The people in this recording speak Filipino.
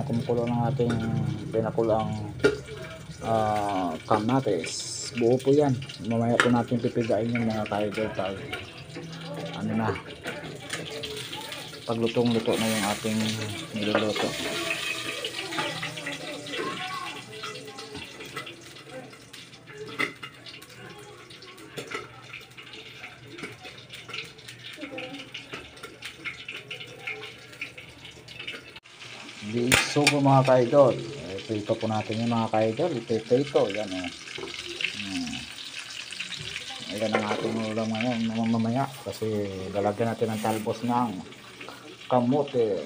kumukulo ng ating pinakulang kamatis. Buo po yan. Mamaya po natin pipigain yung mga ka-idol pag ano na, paglutong-luto na yung ating niluluto. So po mga ka-idol, ito po natin yung mga ka-idol. Ito, yan o. Ayan ang ating ulam ngayon mamaya kasi lalagyan natin ng talbos ng kamote.